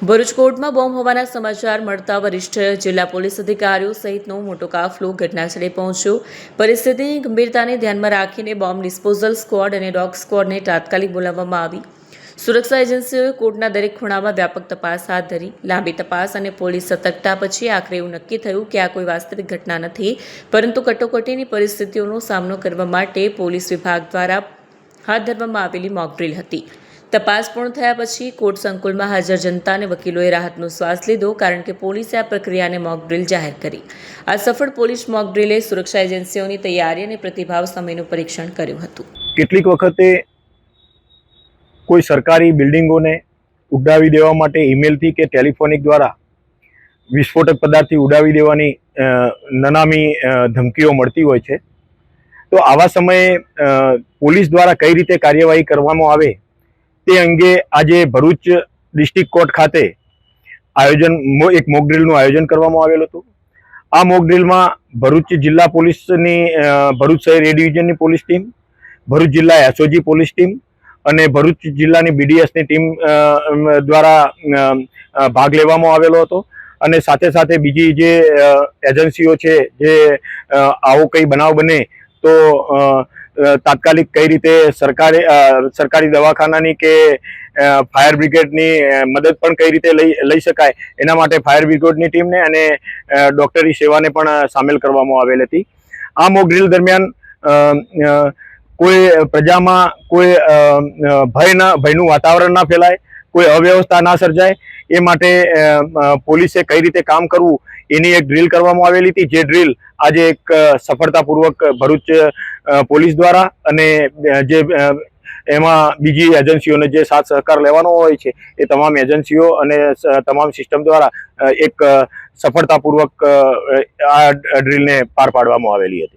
ભરૂચ કોર્ટમાં બોમ્બ હોવાના સમાચાર મળતા વરિષ્ઠ જિલ્લા પોલીસ અધિકારીઓ સહિતનો મોટો કાફલો ઘટનાસ્થળે પહોંચ્યો। પરિસ્થિતિની ગંભીરતાને ધ્યાનમાં રાખીને બોમ્બ ડિસ્પોઝલ સ્ક્વોડ અને ડોગ સ્ક્વોડને તાત્કાલિક બોલાવવામાં આવી। સુરક્ષા એજન્સીઓએ કોર્ટના દરેક ખૂણામાં વ્યાપક તપાસ હાથ ધરી। લાંબી તપાસ અને પોલીસ સતર્કતા પછી આખરે એવું નક્કી થયું કે આ કોઈ વાસ્તવિક ઘટના નથી, પરંતુ કટોકટીની પરિસ્થિતિઓનો સામનો કરવા માટે પોલીસ વિભાગ દ્વારા હાથ ધરવામાં આવેલી મોક ડ્રીલ હતી। તપાસ પૂર્ણ થયા પછી કોર્ટ સંકુલમાં હાજર જનતા અને વકીલોએ રાહતનો શ્વાસ લીધો, કારણ કે પોલીસે આ પ્રક્રિયાને મોક ડ્રીલ જાહેર કરી। આ સફળ પોલીસ મોક ડ્રીલે સુરક્ષા એજન્સીઓની તૈયારી અને પ્રતિભાવ સામેનું પરીક્ષણ કર્યું હતું। કેટલીક વખતે કોઈ સરકારી બિલ્ડિંગોને ઉડાવી દેવા માટે ઈમેલથી કે ટેલિફોનિક દ્વારા વિસ્ફોટક પદાર્થથી ઉડાવી દેવાની નનામી ધમકીઓ મળતી હોય છે। તો આવા સમયે પોલીસ દ્વારા કઈ રીતે કાર્યવાહી કરવામાં આવે તે અંગે આજે ભરૂચ ડિસ્ટ્રિક્ટ કોર્ટ ખાતે એક મોક ડ્રીલનું આયોજન કરવામાં આવેલું હતું। આ મોક ડ્રીલમાં ભરૂચ જિલ્લા પોલીસની ભરૂચ શહેર એ ડિવિઝનની પોલીસ ટીમ, ભરૂચ જિલ્લા એસઓજી પોલીસ ટીમ અને ભરૂચ જિલ્લાની બીડીએસની ટીમ દ્વારા ભાગ લેવામાં આવેલો હતો। અને સાથે સાથે બીજી જે એજન્સીઓ છે, જે આવો કંઈ બનાવ બને તો તાત્કાલિક કઈ રીતે સરકારી દવાખાનાની કે ફાયર બ્રિગેડની મદદ પણ કઈ રીતે લઈ શકાય, એના માટે ફાયર બ્રિગેડની ટીમને અને ડોક્ટરી સેવાને પણ સામેલ કરવામાં આવેલ હતી। આ મોક ડ્રીલ દરમિયાન કોઈ પ્રજામાં કોઈ ભયનું વાતાવરણ ના ફેલાય, કોઈ અવ્યવસ્થા ના સર્જાય, એ માટે પોલીસે કઈ રીતે કામ કરવું એની એક ડ્રીલ કરવામાં આવેલી હતી। જે ડ્રીલ આજે એક સફળતાપૂર્વક ભરૂચ પોલીસ દ્વારા અને જે એમાં બીજી એજન્સીઓને જે સાથ સહકાર લેવાનો હોય છે એ તમામ એજન્સીઓ અને તમામ સિસ્ટમ દ્વારા એક સફળતાપૂર્વક આ ડ્રીલને પાર પાડવામાં આવેલી હતી।